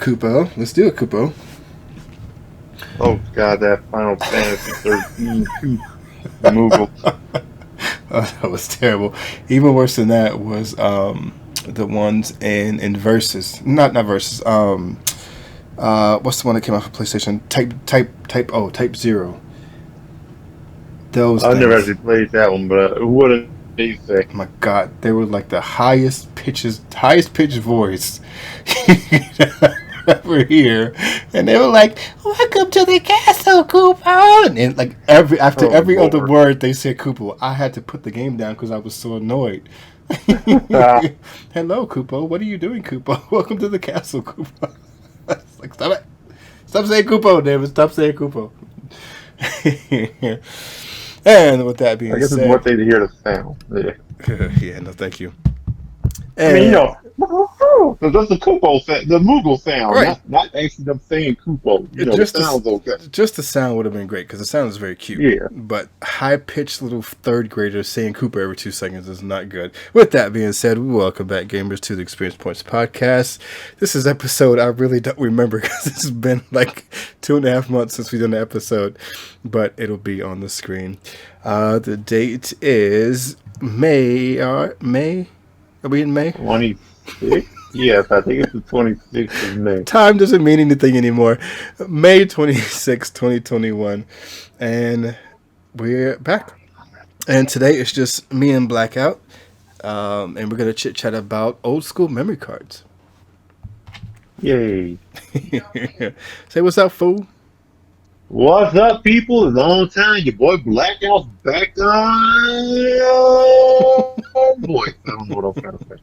Kupo. Let's do it, Kupo. Oh god, that Final Fantasy 13 Moogle. Oh, that was terrible. Even worse than that was the ones in Versus. Not Versus. What's the one that came out for PlayStation? Type 0. Those I never things. actually played that one, but what did they say? My God, they were like the highest pitched voice ever here, and they were like, "Welcome to the castle, Koopa." And like after Oh every other lord. word they said Koopa, I had to put the game down because I was so annoyed. Ah, Hello, Koopa. What are you doing, Koopa? Welcome to the castle, Koopa. It's like, stop it. Stop saying Koopa, David. Stop saying Koopa. And with that I being guess it's one said, thing to hear the sound. Yeah. yeah, no, thank you. I mean, And that's the Koopo sound, the Moogle sound, right, not actually them saying Koopo. The just the sound's okay. just the sound would have been great because the sound is very cute. Yeah. But high pitched little third graders saying Cooper every 2 seconds is not good. With that being said, we welcome back gamers to the Experience Points podcast. This is episode I really don't remember because it's been like 2.5 months since we've done the episode, but it'll be on the screen. The date is May. May. Are we in May? 26? Yes, I think it's the 26th of May. Time doesn't mean anything anymore. May 26, 2021. And we're back. And today it's just me and Blackout. And we're going to chit chat about old school memory cards. Yay. Say what's up, fool. What's up, people? It's a long time. Your boy Blackout's back on voice. I don't know what I'm trying to say.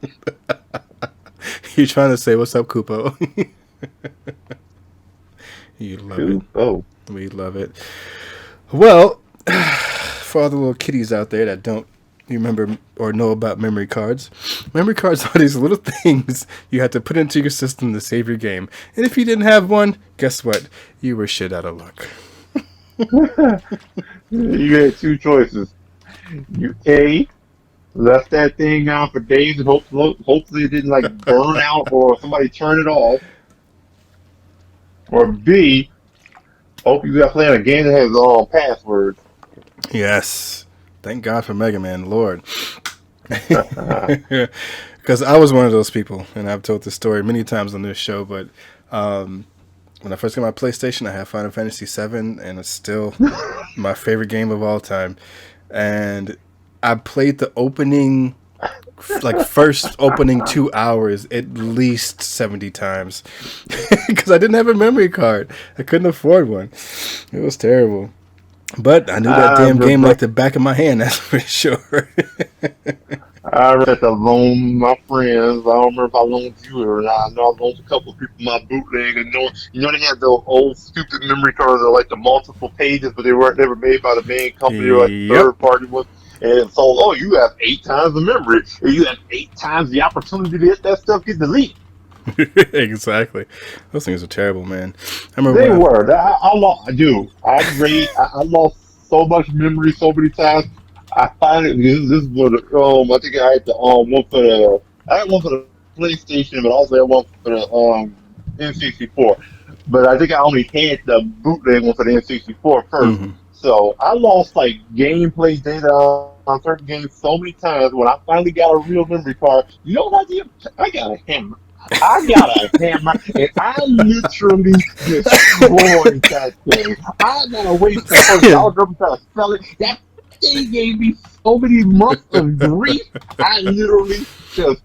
You're trying to say what's up, Kupo. You love it. Oh. We love it. Well, for all the little kiddies out there that don't remember or know about memory cards are these little things you had to put into your system to save your game. And if you didn't have one, guess what? You were shit out of luck. You had two choices. You A, left that thing on for days and hopefully it didn't like burn out or somebody turn it off. Or B, hope you got playing a game that has passwords. Yes. Thank God for Mega Man, Lord. Because I was one of those people, and I've told this story many times on this show, but when I first got my PlayStation, I had Final Fantasy VII, and it's still my favorite game of all time. And I played the first opening 2 hours at least 70 times because I didn't have a memory card. I couldn't afford one. It was terrible. But I knew that damn game like the back of my hand, that's for sure. I read to loan my friends. I don't remember if I loaned you or not. I know I loaned a couple of people my bootleg. And they had those old stupid memory cards that are like the multiple pages, but they weren't never made by the main company. They were like the third party ones. And so, you have 8 times the memory. And you have 8 times the opportunity to get that stuff get deleted. Exactly. Those things are terrible, man. I remember They were. I lost. I do. I lost so much memory so many times. I find it. This was I think I had the one for the. I had one for the PlayStation, but also I had one for the N64. But I think I only had the bootleg one for the N64 first. Mm-hmm. So I lost like gameplay data on certain games so many times. When I finally got a real memory card, you know what I did? I got a hammer. And I literally destroyed that thing. I gotta wait till first dollar to try to sell it. That thing gave me so many months of grief. I literally just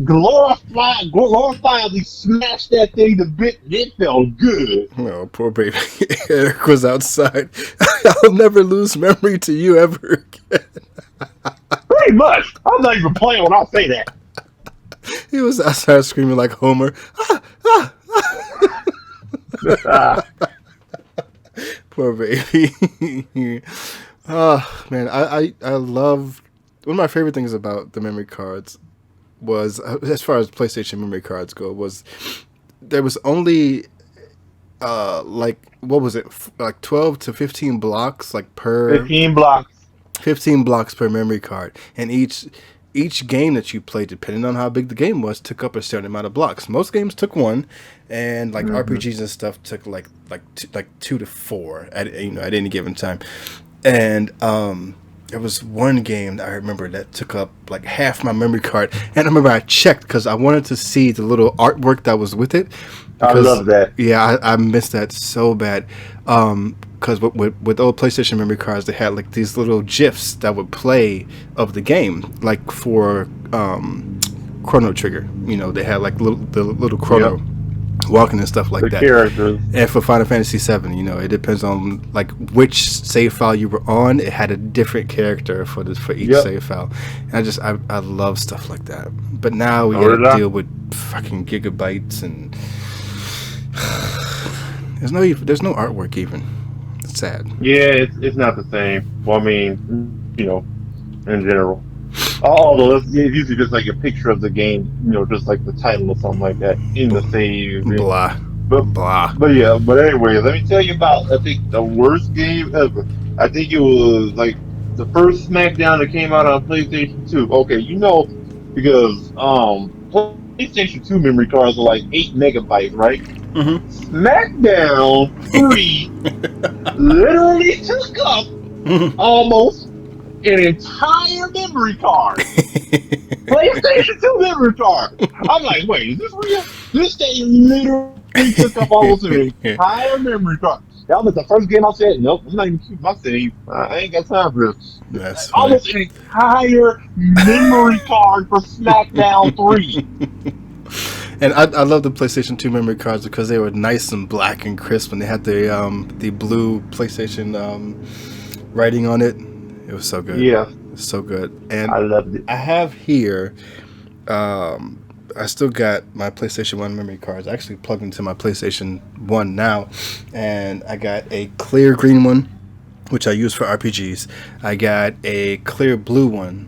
glorifiably smashed that thing to bits. It felt good. Oh, poor baby. Eric was outside. I'll never lose memory to you ever again. Pretty much. I'm not even playing when I say that. He was outside screaming like Homer. Poor baby. Oh, man. I love... One of my favorite things about the memory cards was, as far as PlayStation memory cards go, was there was only... what was it? Like 12 to 15 blocks, like per... 15 blocks. 15 blocks per memory card. And each each game that you played, depending on how big the game was, took up a certain amount of blocks. Most games took one, and like RPGs and stuff took like 2 to 4 at any given time. And there was one game that I remember that took up like half my memory card, and I remember I checked because I wanted to see the little artwork that was with it. Because, I love that. Yeah, I missed that so bad. Because with old PlayStation memory cards, they had like these little GIFs that would play of the game, like for Chrono Trigger. You know, they had like the little Chrono walking and stuff like that. Characters. And for Final Fantasy VII, you know, it depends on like which save file you were on. It had a different character for each save file. And I love stuff like that. But now we got to deal with fucking gigabytes and there's no artwork even. It's sad. Yeah, it's not the same. Well, I mean, you know, in general. Although it's usually just like a picture of the game, you know, just like the title or something like that in the save. Blah. Blah. But yeah, but anyway, let me tell you about, I think, the worst game ever. I think it was like the first SmackDown that came out on PlayStation 2. Okay, you know, because PlayStation 2 memory cards are like 8 megabytes, right? Mm-hmm. SmackDown 3 literally took up almost an entire memory card. PlayStation 2 memory card. I'm like, wait, is this real? This game literally took up almost an entire memory card. That was the first game I said, nope, I'm not even keeping my save. I ain't got time for this. That's almost an entire memory card for SmackDown 3. And I love the PlayStation 2 memory cards because they were nice and black and crisp, and they had the blue PlayStation writing on it. It was so good. Yeah, it's so good. And I loved it. I have here. I still got my PlayStation 1 memory cards. I actually plugged into my PlayStation 1 now, and I got a clear green one, which I use for RPGs. I got a clear blue one,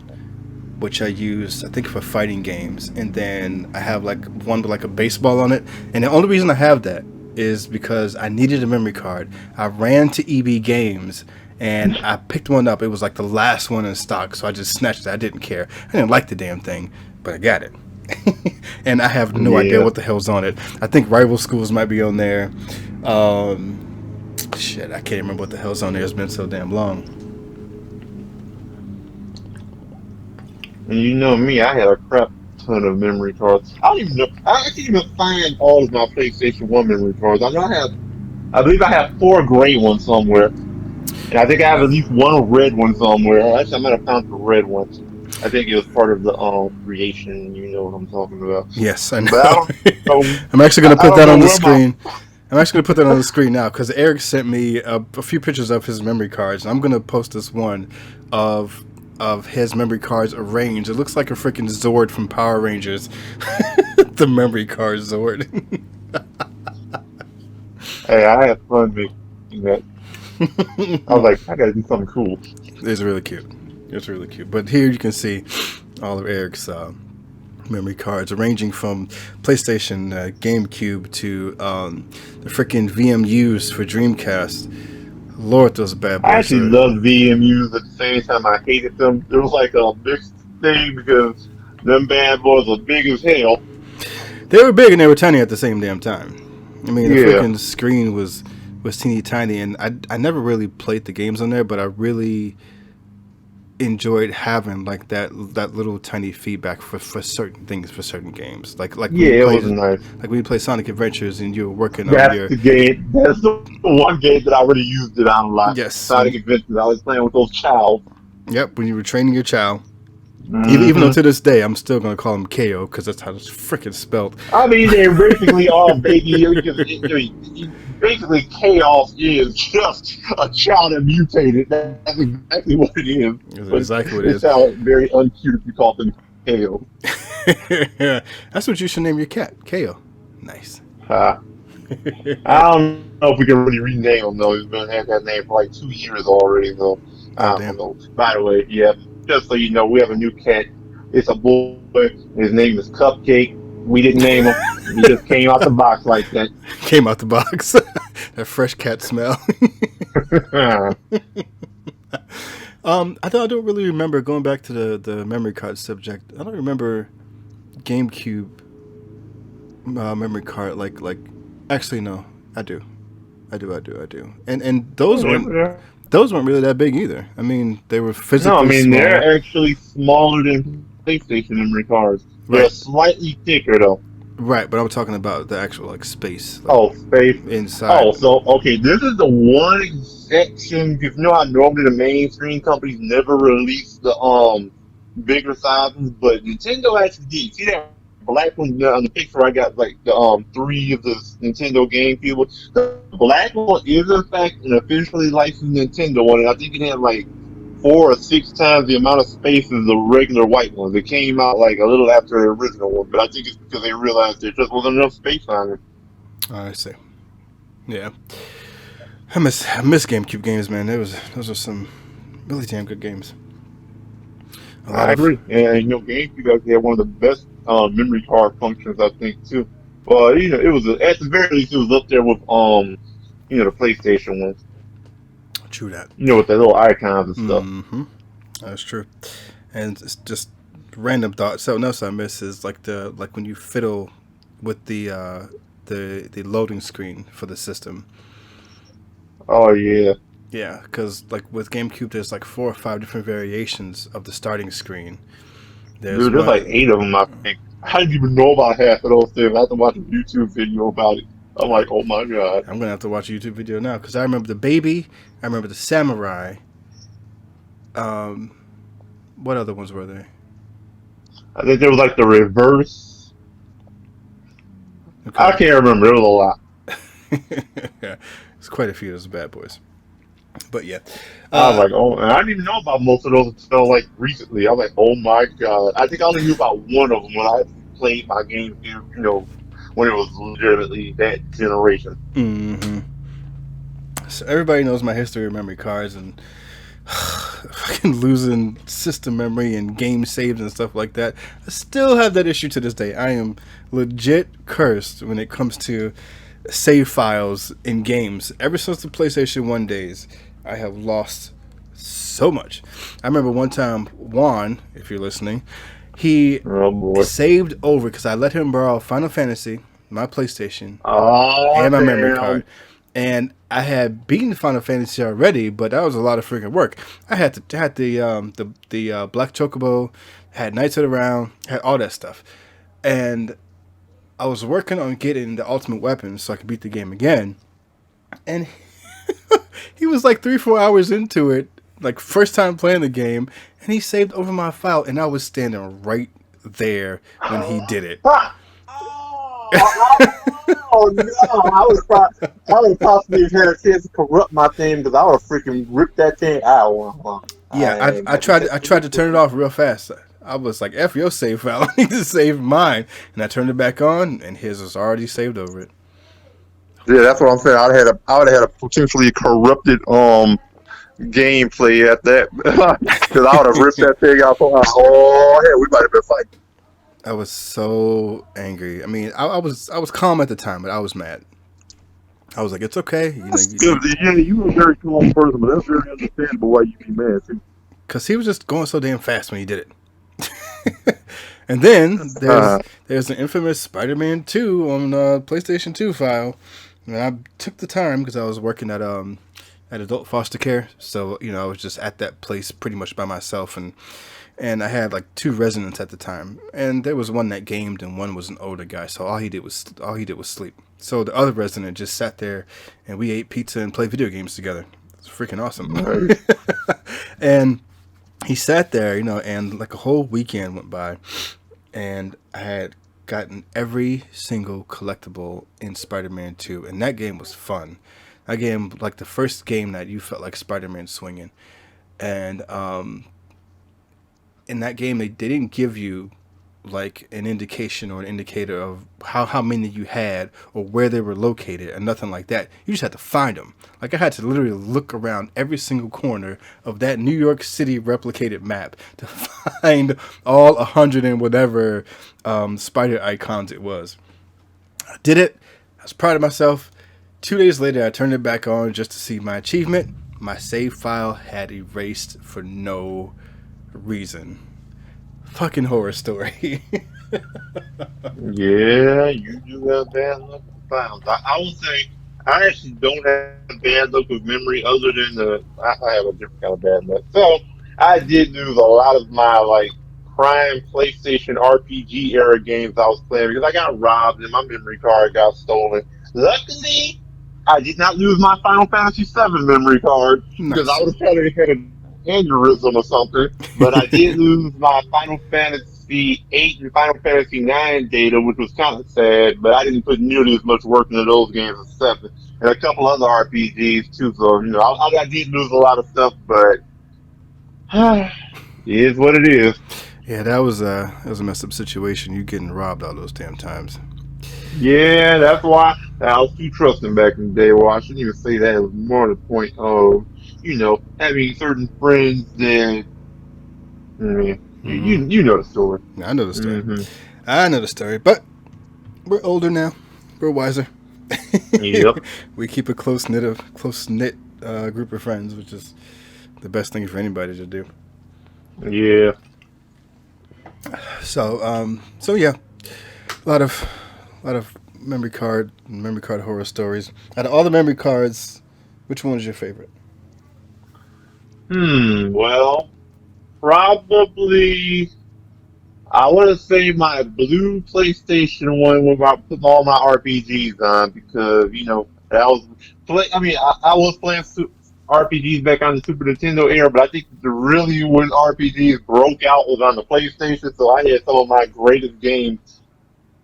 which I use, I think, for fighting games. And then I have like one with like a baseball on it. And the only reason I have that is because I needed a memory card. I ran to EB Games and I picked one up. It was like the last one in stock, so I just snatched it. I didn't care. I didn't like the damn thing, but I got it. And I have no idea what the hell's on it. I think Rival Schools might be on there. Shit, I can't remember what the hell's on there. It's been so damn long. And you know me, I had a crap ton of memory cards. I don't even know. I can't even find all of my PlayStation 1 memory cards. I believe I have 4 gray ones somewhere. And I think I have at least 1 red one somewhere. Actually, I might have found the red one. I think it was part of the creation. You know what I'm talking about. Yes, I know. But I don't know. I'm actually going to put that on the screen. I'm actually going to put that on the screen now because Eric sent me a few pictures of his memory cards. And I'm going to post this one of his memory cards arranged. It looks like a freaking Zord from Power Rangers. The memory card Zord. Hey, I had fun making that. I was like, I gotta do something cool. It's really cute. It's really cute. But here you can see all of Eric's memory cards, ranging from PlayStation, GameCube to the freaking VMUs for Dreamcast. Lord, those bad boys. I actually loved VMUs at the same time. I hated them. It was like a mixed thing because them bad boys were big as hell. They were big and they were tiny at the same damn time. I mean, the freaking screen was teeny tiny, and I never really played the games on there, but I really enjoyed having like that little tiny feedback for certain things, for certain games. Like it was nice. Like when you play Sonic Adventures and you were working on your... the game. That's the one game that I really used it on a lot. Yes. Sonic Adventures. I was playing with those chows. Yep, when you were training your chow. Mm-hmm. Even though to this day I'm still going to call him KO because that's how it's freaking spelled. I mean, they're basically all baby. Basically, Chaos is just a chow that mutated. That's exactly what it is. That's exactly what it is. It sounds very uncute if you call them KO. That's what you should name your cat, KO. Nice. I don't know if we can really rename him, though. He's been had that name for like 2 years already, though. I don't know. By the way, just so you know, we have a new cat. It's a boy. His name is Cupcake. We didn't name him. He just came out the box like that. Came out the box. That fresh cat smell. I don't really remember going back to the memory card subject. I don't remember GameCube memory card like. Actually, no, I do. I do. And those weren't really that big either. I mean, they were No, I physically mean small. they're actually smaller than PlayStation memory cards. They're Right. slightly thicker though. Right, but I'm talking about the actual like space, like Oh, space. inside. Oh, so okay, this is the one exception. You know how normally the mainstream companies never release the bigger sizes, but Nintendo actually did. See that black one on the picture? I got like the three of the Nintendo GameCube. The black one is in fact an officially licensed Nintendo one, and I think it had like 4 or 6 times the amount of space as the regular white ones. It came out like a little after the original one, but I think it's because they realized there just wasn't enough space on it. I see. Yeah, I miss GameCube games, man. Those are some really damn good games. A lot I of agree. And GameCube actually had one of the best memory card functions, I think, too. But it was at the very least it was up there with the PlayStation ones. true that. With the little icons and stuff. Mm-hmm. That's true. And it's just random thoughts. Something else I miss is like when you fiddle with the loading screen for the system. Oh yeah, Yeah, because like with GameCube, there's like 4 or 5 different variations of the starting screen. There's dude, there's like one. 8 of them. I think I didn't even know about half of those things. I had to watch a YouTube video about it. I'm like, oh my god. I'm gonna have to watch a YouTube video now because I remember the baby. I remember the samurai. Um, what other ones were there? I think there was like the reverse. I Okay. can't remember. There was a lot. Yeah, it's quite a few of those bad boys. But yeah, I was uh, like, oh, and I didn't even know about most of those until like recently. I was like, oh my god. I think I only knew about one of them when I played my game, when it was legitimately that generation. hmm So everybody knows my history of memory cards and fucking losing system memory and game saves and stuff like that. I still have that issue to this day. I am legit cursed when it comes to save files in games. Ever since the PlayStation 1 days, I have lost so much. I remember one time, Juan, if you're listening, he Oh boy. saved over because I let him borrow Final Fantasy, my PlayStation, Oh and my memory damn. card. And I had beaten Final Fantasy already, but that was a lot of freaking work. I had the Black Chocobo, had Knights of the Round, had all that stuff, and I was working on getting the ultimate weapon so I could beat the game again. And he was like 3 4 hours into it, like first time playing the game, and he saved over my file, and I was standing right there when he did it. Ah! Oh no! I would possibly have had a chance to corrupt my thing because I would have freaking ripped that thing out. Yeah, I ain't I got tried that. I tried to turn it off real fast. I was like, "F your save file. I need to save mine." And I turned it back on, and his was already saved over it. Yeah, that's what I'm saying. I would have had a potentially corrupted gameplay at that because I would have ripped that thing out. Oh, yeah, we might have been fighting. I was so angry. I mean, I was calm at the time, but I was mad. I was like, "It's okay," That's good. Yeah, you were a very calm person, but that's very understandable why you be mad too. because he was just going so damn fast when he did it. And then Uh, there's an infamous Spider-Man 2 on PlayStation 2 file, and I took the time because I was working at adult foster care, so I was just at that place pretty much by myself, and I had like 2 residents at the time, and there was one that gamed and one was an older guy, so all he did was sleep. So the other resident just sat there, and we ate pizza and played video games together. It's freaking awesome. nice. And he sat there, and like a whole weekend went by, and I had gotten every single collectible in Spider-Man 2, and that game was fun. That game, like the first game that you felt like Spider-Man swinging, and in that game they didn't give you like an indication or an indicator of how many you had or where they were located and nothing like that. You just had to find them. Like I had to literally look around every single corner of that New York City replicated map to find all 100 and whatever spider icons it was. I did it. I was proud of myself. 2 days later, I turned it back on just to see my achievement. my save file had erased for no reason. Fucking Horror Story. Yeah, you do have bad luck with files. I would say I actually don't have bad luck with memory other than I have a different kind of bad luck. So I did lose a lot of my like prime PlayStation RPG era games I was playing because I got robbed and my memory card got stolen. Luckily, I did not lose my Final Fantasy VII memory card because I Nice. would have probably had an aneurysm or something. But I did lose my Final Fantasy VIII and Final Fantasy IX data, which was kind of sad. But I didn't put nearly as much work into those games as Seven and a couple other RPGs too. So I did lose a lot of stuff, but it is what it is. Yeah, that was a messed up situation. You getting robbed all those damn times. Yeah, that's why I was too trusting back in the day. Well, I shouldn't even say that. It was more the point of, having certain friends that, Hmm. you know the story. I know the story. Hmm. I know the story, but we're older now. We're wiser. Yep. We keep a close knit group of friends, which is the best thing for anybody to do. Yeah. So yeah, a lot of memory card horror stories. Out of all the memory cards, which one is your favorite? Well, probably. I want to say my blue PlayStation one with putting all my RPGs on because that was I was playing RPGs back on the Super Nintendo era, but I think the really when RPGs broke out was on the PlayStation. So I had some of my greatest games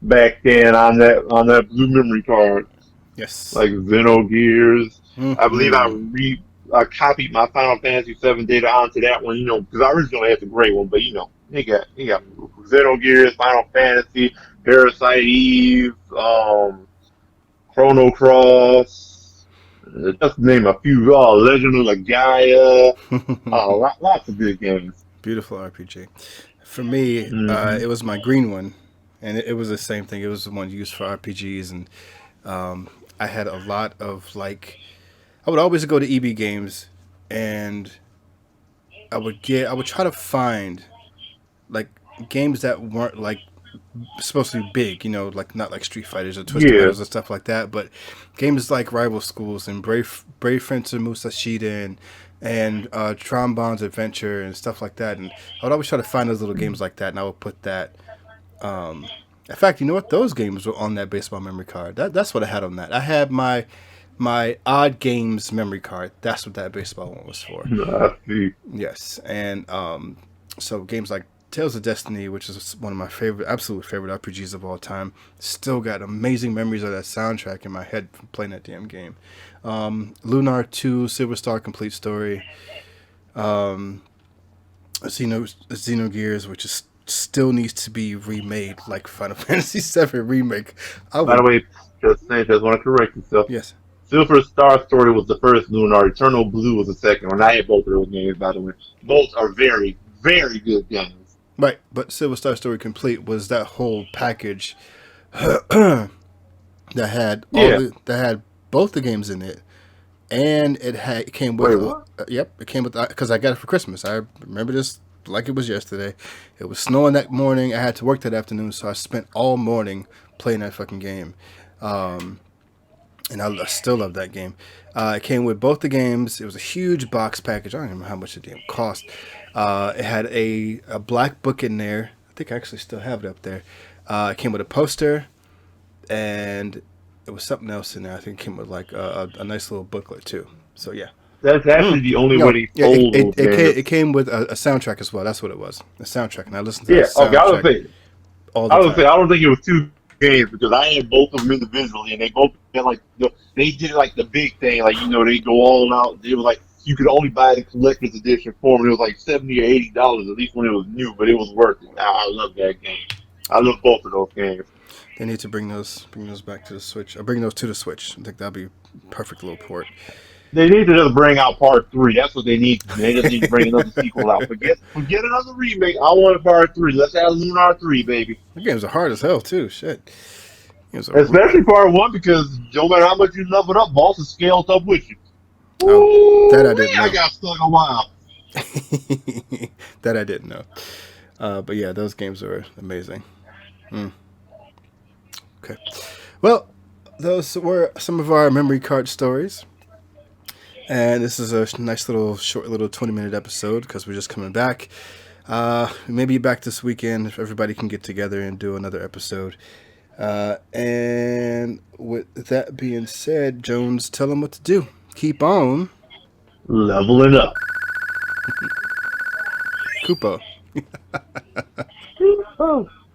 back then on that blue memory card, Yes. like Xenogears. I believe Hmm. I copied my Final Fantasy VII data onto that one, because I originally had the gray one, but he got Xenogears, Final Fantasy, Parasite Eve, Chrono Cross, just to name a few. Legend of Gaia, lots of good games. Beautiful RPG. For me, Hmm. it was my green one, and it was the same thing. It was the one used for RPGs, and um, I had a lot of like. I would always go to EB games, and I would try to find like games that weren't like supposed to be big, like not like Street Fighters or Twisted Yeah, Metals and stuff like that, but games like Rival Schools and Brave Fencer Musashida and Trombon's Adventure and stuff like that. And I would always try to find those little games like that, and I would put that. Um, in fact, you know what? Those games were on that baseball memory card. That's what I had on that. I had my odd games memory card. That's what that baseball one was for. I see. Yes, and so games like Tales of Destiny, which is one of my absolute favorite RPGs of all time, still got amazing memories of that soundtrack in my head from playing that damn game. Lunar 2, Silver Star Complete Story, um, Xenogears, which is still needs to be remade like Final Fantasy VII remake. I By the would, way, just want to correct yourself. yes, Silver Star Story was the first Lunar. Eternal Blue was the second one. I had both of those games, by the way. Both are very, very good games. right. But Silver Star Story Complete was that whole package that had Yeah. that had both the games in it, and it came with Wait, what? yep, it came with because I got it for Christmas. I remember this like it was yesterday. It was snowing that morning. I had to work that afternoon, so I spent all morning playing that fucking game. Um, and I still love that game. It came with both the games. It was a huge box package. I don't even know how much the damn cost. It had a black book in there. I think I actually still have it up there. It came with a poster, and it was something else in there. I think it came with like a nice little booklet too. So yeah. That's actually the only way No, they yeah, sold those games. it came with a soundtrack as well. That's what it was. A soundtrack, and I listened to that Yeah, okay, soundtrack all the I was time. say, I don't think it was two games because I had both of them individually, and they both had like they did like the big thing, like they go all out. It was like you could only buy the collector's edition form, and it was like $70 or $80 at least when it was new, but it was worth it. I love that game. I love both of those games. They need to bring those back to the Switch. Or bring those to the Switch. I think that'd be a perfect little port. They need to just bring out part three. That's what they need. They just need to bring another sequel out. Forget another remake. I want a part three. Let's have Lunar 3, baby. The games are hard as hell too. Shit. Games are Especially part one because no matter how much you level it up, bosses scaled up with you. Oh, that I didn't I know. got stuck a while. That I didn't know. But yeah, those games are amazing. Mm. Okay. Well, those were some of our memory card stories. And this is a nice little short little 20-minute episode because we're just coming back. Maybe back this weekend if everybody can get together and do another episode. And with that being said, Jones, tell them what to do. Keep on Leveling up. Koopa. Oh.